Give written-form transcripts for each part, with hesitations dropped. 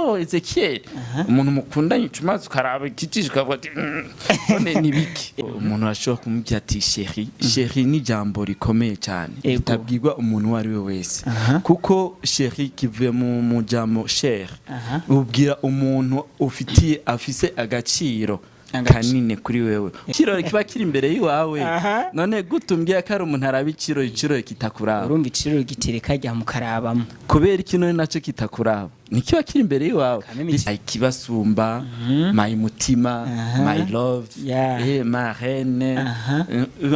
oh Ezekiel umuntu mukundanye ucumaze ukaraba ikijisho ukavuga ati none nibiki umuntu ashobora kumubwira ati chérie ni jambo rikomeye cyane itabwirwa umuntu wari we wese kuko chérie kivuye mu jambo cher ubwira umuntu ufitiye afise agaciro kanine kuri wewe ikiro kiba kiri imbere yiwawe none gutumbye ko ari umuntu arabiciro iciro kitakuraba urumva iciro gitereka jya mukarabamo kubera ikintu naco kitakuraba nikiba kiri imbere yiwawe ikibasumba my mutima my love my reine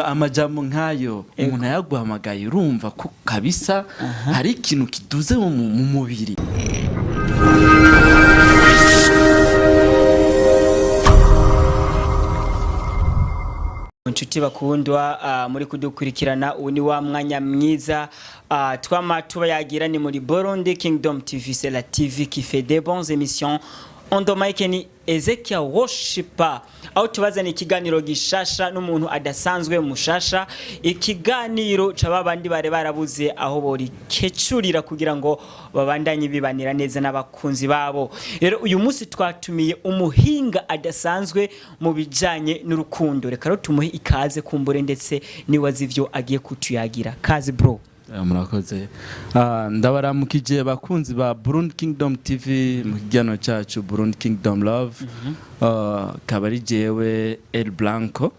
amajambo nkayo umuntu yaguhamagaye urumva ko kabisa hari ikintu kiduze mu mubiri. Inshuti bakundwa muri kudukurikirana ubu ni wa mwanya mwiza twama tuba yagira ni muri Burundi Kingdom TV, c'est la TV qui fait des bonnes émissions. Ondomaike ni Ezekiel Worshiper aho tubazana ikiganiro gishasha n'umuntu adasanzwe mushasha, ikiganiro cababandi bare barabuze aho bori kecurira kugira ngo babandanye bibanira neza n'abakunzi babo. Rero uyu munsi twatumiye umuhinga adasanzwe mu bijanye n'urukundo, reka ro tumuhe ikaze kumbure ndetse niwazi ivyo agiye kutuyagira. Kazi bro. Murakoze. Ndabaramukije bakunzi ba Burundi Kingdom TV mu kijyano cyacu Burundi Kingdom Love. Kabari jewe El Blanco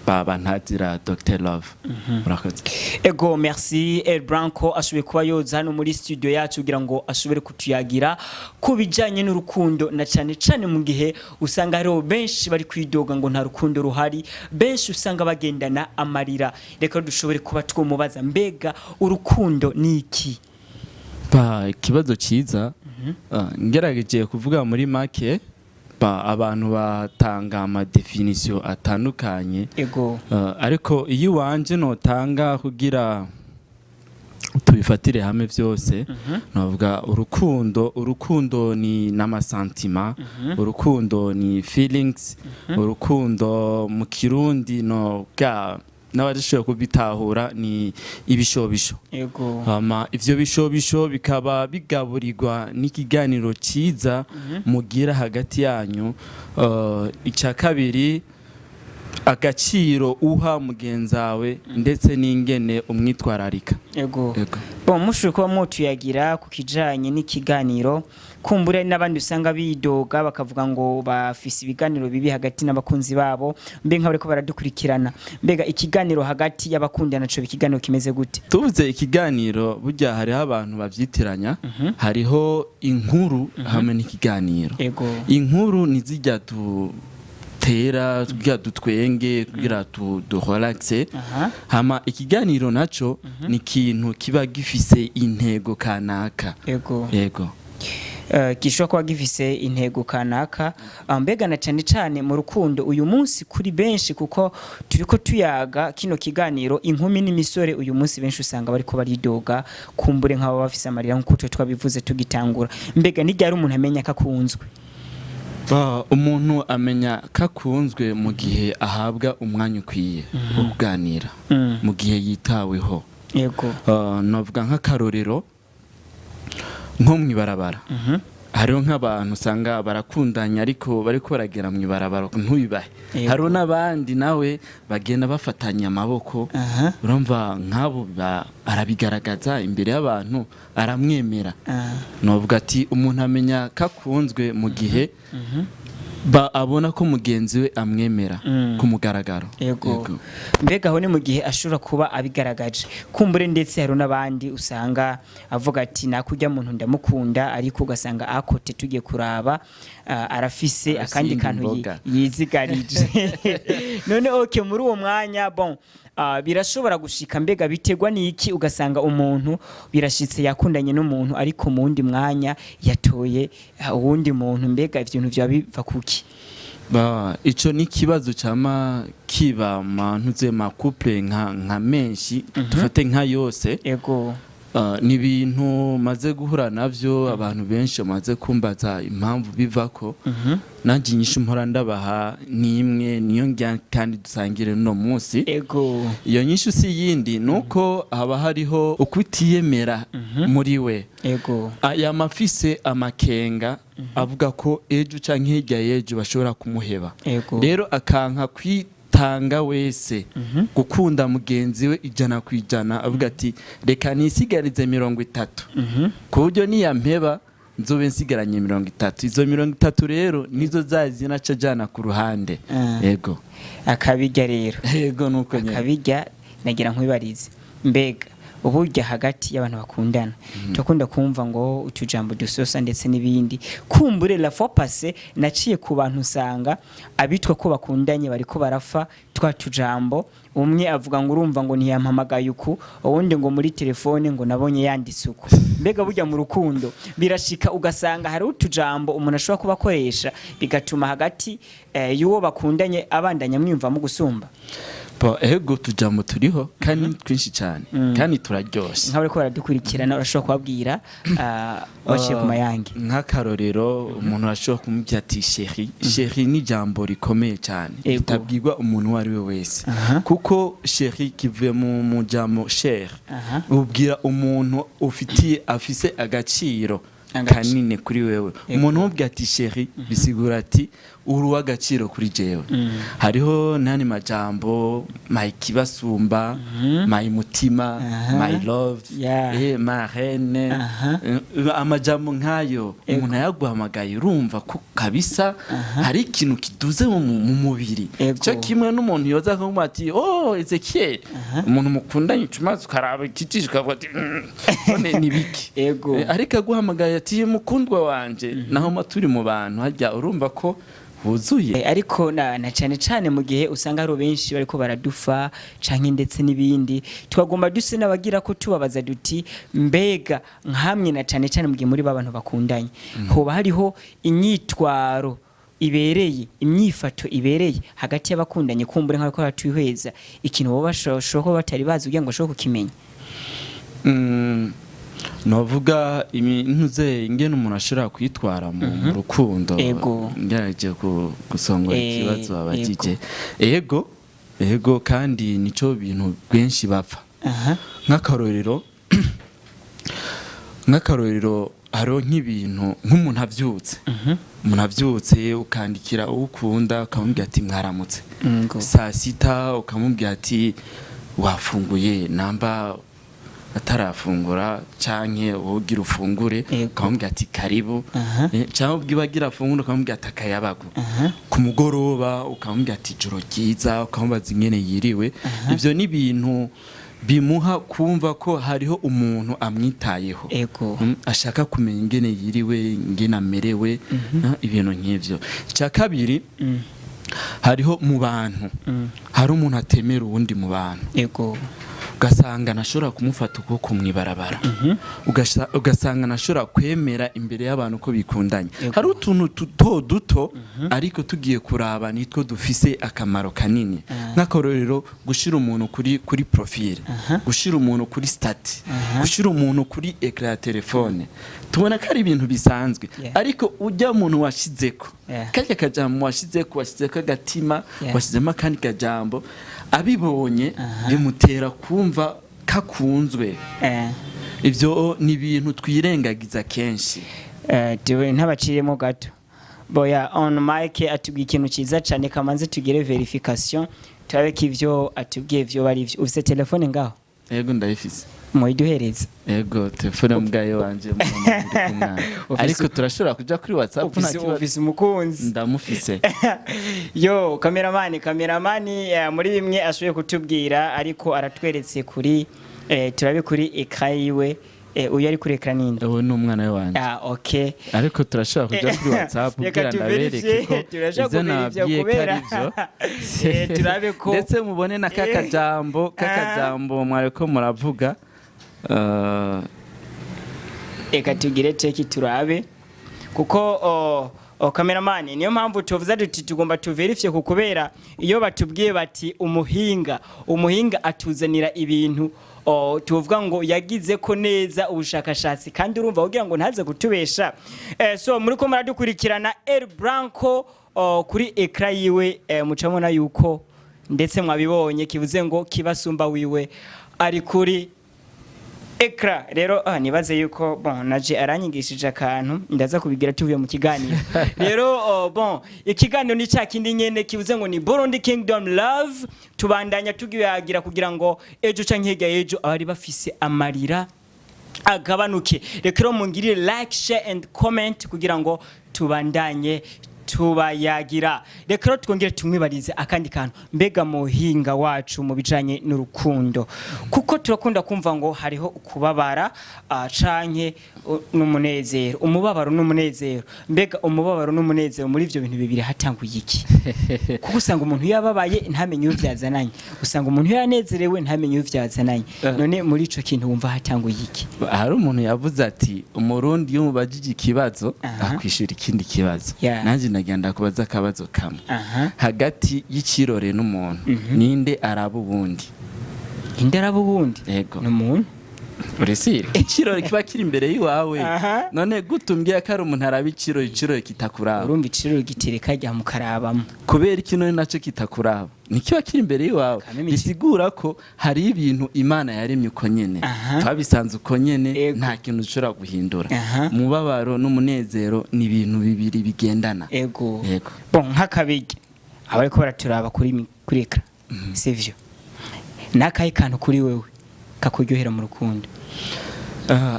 baba ntatira Dr Love. Murakoze. Ego merci El Blanco ashoboye kuba yoza hano muri studio yacu kugira ngo ashobore kutuyagira kubijanye n'urukundo na cyane mu gihe usanga hariho benshi bari kwidoga ngo nta rukundo ruhari, benshi usanga bagendana amarira. Reka dushobore kuba twomubaza mbega urukundo niki? Ikibazo cyiza ngerageje kuvuga muri make abantu batanga ama definition atandukanye ariko iyo wanje notanga kugira tubifatire hamwe byose navuga urukundo ni n'amasantima, urukundo ni feelings, urukundo mu kirundi no ga n'abadishoboye kubitahura ni ibishobisho. Ivyo bishobisho bikaba bigaburirwa n'ikiganiro ciza mugira hagati yanyu. Icya kabiri agaciro uha mugenzawe ndetse n'ingene umwitwararika. Bon mushuko kuba mutuyagira ku kijanye n'ikiganiro kumbure n'abandi usanga bidoga bakavuga ngo bafise ibiganiro bibi hagati n'abakunzi babo, mbe nka bariko baradukurikirana, mbega ikiganiro hagati y'abakundana naco ikiganiro kimeze gute? Tuvuze ikiganiro burya hari abantu bavyitiranya, hariho inkuru hamwe n'ikiganiro. Inkuru nizijya tera kugira dutwenge kugira duholaxe hama ikiganiro naco ni ikintu kiba gifise intego kanaka. Yego gishobora kuba gifise intego kanaka, mbega na cyane mu rukundo uyu munsi kuri benshi kuko turiko tuyaga kino kiganiro inkumi n'imisore uyu munsi benshi usanga bariko baridoga kumbure nk'abo bafise amarira nk'uko twabivuze tugitangura. Mbega ni ryari umuntu amenya kakunzwe? Umuntu amenya kakunzwe mu gihe ahabwa umwanya ukwiye wo kuganira, mu gihe yitaweho. Navuga nk'akarorero nko mwibarabara hariho nk'abantu usanga barakundanya ariko bariko baragera mwibarabara ntubibahe. Hariho n'abandi nawe bagenda bafatanya amaboko, urumva nk'abo arabigaragaza imbere y'abantu aramwemera. Navuga ati umuntu amenya kakunzwe mu gihe abona ko mugenzi we amwemera ku mugaragaro. Mbega aho ni mu gihe ashobora kuba abigaragaje kumbure, ndetse hari n'abandi usanga avuga ati nakujya muntu ndamukunda ariko ugasanga akote tugiye kuraba arafise akandi kantu yizigarije. None muri uwo mwanya bon birashobora gushika, mbega bitegwa n'iki ugasanga umuntu birashitse yakundanye n'umuntu ariko mu wundi mwanya yatoye uwundi muntu, mbega ibintu bya biva kuki? Ico ni kibazo cyama kiba mantuze ma couple nka menshi dufate nka yose. ni ibintu maze guhura navyo abantu benshi bamaze kumbaza impamvu bivako nanjye inyishu mpora ndabaha nimwe niyo njya kandi dusangire no munsi iyo nyishu si yindi nuko haba hariho ukutiyemera muri we aya mafise amakenga avuga ko ejo canke hirya y'ejo bashobora kumuheba rero akanka tanga wese gukunda mugenzi we 100% avuga ati reka nisigarize 30 ku buryo niyampeba nzobe nsigaranye 30 izo 30 rero nizo zazina cajana ku ruhande yego akabijya rero yego nuko nyene akabijya nagira nkwibarize mbega uburyo hagati y'abantu bakundana tukunda kumva ngo utujambo dusosa ndetse n'ibindi kumbure la fois passée naciye ku bantu usanga abitwa ko bakundanye bariko barafa twa tujambo umwe avuga ngo urumva ngo ntiyampamagaye uku uwundi ngo muri telefone ngo nabonye yanditse uku mbega burya mu rukundo birashika ugasanga hari utujambo umuntu ashobora kubakoresha bigatuma hagati y'uwo bakundanye abandanya mwiyumvamo gusumba ego tujambo turiho kandi twinshi cyane kandi turaryoshe nkawe ko baradukurikirana urashobora kubabwira baciye ku mayange nk'akarorero umuntu arashobora kumubwira ati chéri ni jambo rikomeye cyane ritabwirwa umuntu wari we wese kuko chéri kivuye mu jambo cher ubwira umuntu afise agaciro kanine kuri wewe umuntu ubwira ati chéri bisigura ati uruwa agaciro kuri jewe hariho nani majambo my kibasumba my mutima my love my reine amajambo nkayo umuntu yaguhamagaye urumva ko kabisa hari ikintu kiduze mu mubiri cyo kimwe n'umuntu yoza kumva ati Ezekiel umuntu mukundanye cumaze ukaraba ikitije ukavuga ati none nibiki ariko aguhamagaye ati mukundwa wanje naho maturi mu bantu hajya urumva ko huzuye ariko na cyane mu gihe usanga hari benshi bariko baradufa canke ndetse n'ibindi twagomba duse nabagira ko tubabaza duti mbega nkamwe na cyane mu gihe muri babantu bakundanye hoba hariho inyitwaro ibereye imyifato ibereye hagati y'abakundanye kumbure nk'ako batwihweza ikintu bo bashobora batari bazi ugira ngo bashobora kukimenya novuga impuze ingene umuntu ashobora kwitwara mu rukundo ngerageje gusongora ikibazo babagije ego kandi nico bintu benshi bapfa nk'akarorero haro nk'ibintu nk'umuntu avyutse ukandikira ukunda ukamubwira ati mwaramutse saa sita ukamubwira ati wafunguye namba atarafungura canke wogira ufungure ukamubwira ati karibu cyangwa ubwibagira afungura ukamubwira ati akayabagu ku mugoroba ukamubwira ati joro ryiza ukamubaza ingene yiriwe ivyo ni ibintu bimuha kumva ko hariho umuntu amwitayeho ashaka kumenya ingene yiriwe ingene amerewe ibintu nk'ivyo cya kabiri hariho mu bantu hari umuntu atemera uwundi mu bantu ugasanga nashobora kumufata ukuboko mw'ibarabara ugasanga nashobora kwemera imbere y'abantu ko bikundanye hari utuntu duto ariko tugiye kuraba nitwo dufise akamaro kanini nk'akarorero gushira umuntu kuri profile gushira umuntu kuri stati gushira umuntu kuri ecran ya telefone tubona ko ari ibintu bisanzwe ariko ujya umuntu washizeko kajya kajambo washizeko agatima washizemo kandi kajambo abibonye bimutera kumva kakunzwe ivyo ni ibintu twirengagiza kenshi dewe ntabaciremo gato boya on mic atubwiye ikintu ciza cyane kamanze tugire verification turabe ko ivyo atubwiye vyo bari vyo ufite telefone ngaho yego ndayifise muyiduhereza yego telefone mbwayo wanje ariko turashobora kuja kuri WhatsApp office umukunzi ndamufise yo cameraman muri bimwe ashoboye kutubwira ariko aratweretse kuri turabe kuri ekran yiwe uyu ari kuri ekran ninde uwo ni umwana we wanje okay ariko turashobora kuja kuri WhatsApp kugira ndabereke ko izo nabwiye karivyo turabe ko ndetse mubone na kakajambo mwareko muravuga eka tugire cheki turabe kuko cameraman niyo mpamvu tuvuza duti tugomba tuverifye kukubera iyo batubwiye bati umuhinga atuzanira ibintu tuvuga ngo yagize ko neza ubushakashatsi kandi urumva kugira ngo ntaze kutubesha so muri ko muradukurikirana El Branco kuri ekra yiwe mucamona yuko ndetse mwabibonye kivuze ngo kibasumba wiwe ari kuri ekra rero nibaze yuko bon naje aranyigishije akantu ndaza kubigira tuvuye mu kiganiro rero bon ikiganiro ni cya kindi nyene kivuze ngo ni Burundi Kingdom Love tubandanya tugiyagira kugira ngo ejo canke hirya ejo abari bafise amarira agabanuke rero mungirire like share and comment kugira ngo tubandanye tubayagira reka twongere tumwibarize akandi kantu mbega muhinga wacu mu bijanye n'urukundo kuko turakunda kumva ngo hariho ukubabara canke n'umunezero umubabaro n'umunezero mbega umubabaro n'umunezero muri ivyo bintu bibiri hatanguye iki kuko usanga umuntu yababaye ntamenye iyo vyazananye usanga umuntu yanezerewe ntamenye iyo vyazananye none muri ico kintu wumva hatanguye iki hari umuntu yavuze ati umurundi yo mubajije ikibazo akwishura ikindi kibazo nanje nagenda kubaza akabazo kamwe hagati y'ikirore n'umuntu ninde araba ubundi inde araba ubundi yego n'umuntu uresire ikirore kiba kiri imbere yiwawe none gutumbye ko ari umuntu araba ikirore kitakuraba urumva ikirore gitereka ajya mu karabamo kubera ikinone naco kitakuraba nikiba kiri imbere yiwawe bisigura ko hari ibintu Imana yaremye uko nyene twabisanze uko nyene nta kintu ushobora guhindura mubabaro n'umunezero ni ibintu bibiri bigendana yego bon nk'akabige abariko baraturaba kuri ekra sivyo nakaye kantu kuri wewe kakuryohera mu rukundo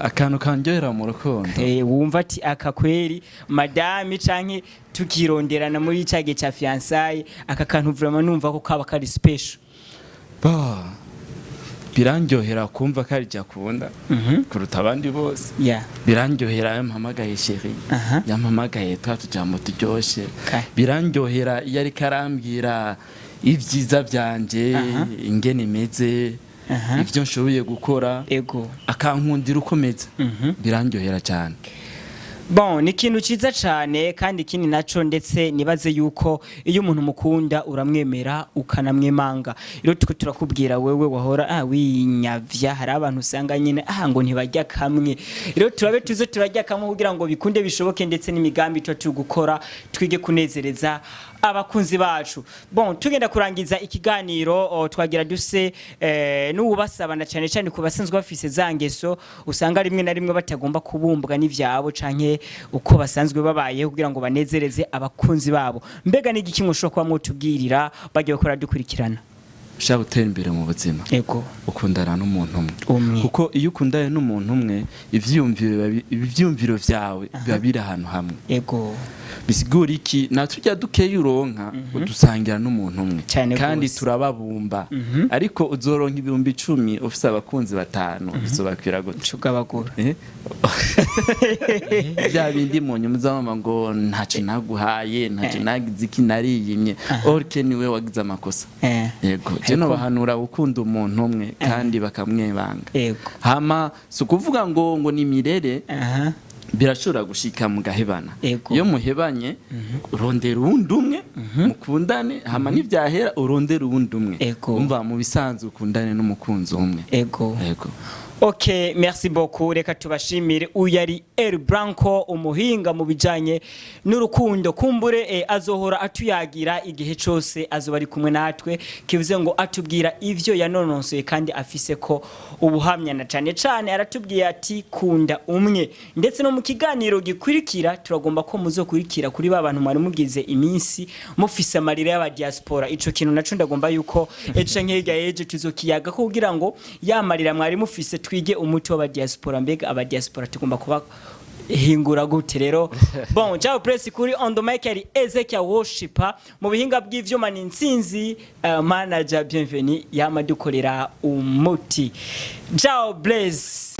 akantu kanjohera mu rukundo wumva ati akakweri madame canke tukironderana muri cage ca fiançailles aka kantu vraiment numva ko kaba kari special biranjohera kumva kari jakunda kuruta abandi bose biranjohera yampamagaye chérie yampamagaye twatujambo turyoshe biranjohera yari karambwira ivyiza byanje ingene meze ivyo nshoboye gukora akankundira ukomeza biranjohera cyane bon ni ikintu ciza cyane kandi ikindi naco ndetse nibaze yuko iyo umuntu mukunda uramwemera ukanamwemanga rero turakubwira wewe wahora winyavya hari abantu usanga nyine ngo ntibajya kamwe rero turabe tuze turajya kamwe kugira ngo bikunde bishoboke ndetse n'imigambi tugukora twige kunezereza abakunzi bacu bon tugenda kurangiza ikiganiro twagira duse n'ubasabana cyane cyane ku basanzwe bafise zangeso usanga rimwe na rimwe batagomba kubumbwa n'ivyabo canke uko basanzwe babaye kugira ngo banezereze abakunzi babo mbega n'igiki mushobora kuba mwotubwirira bagiye gukora dukurikirana ushaka gutera imbere mu buzima ukundana n'umuntu umwe kuko iyo ukundana n'umuntu umwe ivyumviro vyawe biba biri ahantu hamwe bisigura iki natujya dukeye uronka udusangira n'umuntu umwe kandi turababumba ariko uzoronka ibihumbi 10 ufise abakunzi 5 bizobakwira gute ugabagura bya bindi mu nyuma z'amama ngo ntacyo naguhaye ntacyo nagize iki nariyimye orke niwe wagize amakosa yego je no bahanura gukunda umuntu umwe kandi bakamwebanga hama sukuvuga ngo ni mirere birashobora gushika mu gahebana iyo muhebanye urondera uwundi umwe mukundane hama n'ivyahera urondera uwundi umwe umva mu bisanzwe ukundane n'umukunzi umwe Ok, merci beaucoup. Reka tubashimire uyari El Branco umuhinga mu bijanye n'urukundo kumbure azohora atuyagira igihe cyose azoba ari kumwe natwe kivuze ngo atubwira ivyo yanononsoye kandi afise ko ubuhamya na cyane aratubwiye ati kunda umwe ndetse no mu kiganiro gikurikira turagomba ko muzokurikira kuri babantu mwari mugize iminsi mufise amarira y'aba diaspora ico kintu naco ndagomba yuko ejo nkega ejo tuzokiyaga ko kugira ngo yamarira mwari mufise twige umuti w'aba diaspora mbega aba diaspora tugomba kuba hingura gute rero bon ciao press kuri on the mic ari Ezekiel worshiper mu bihinga bw'ivyuma ni Nsinzi manager bienvenue yamadukorera umuti ciao bless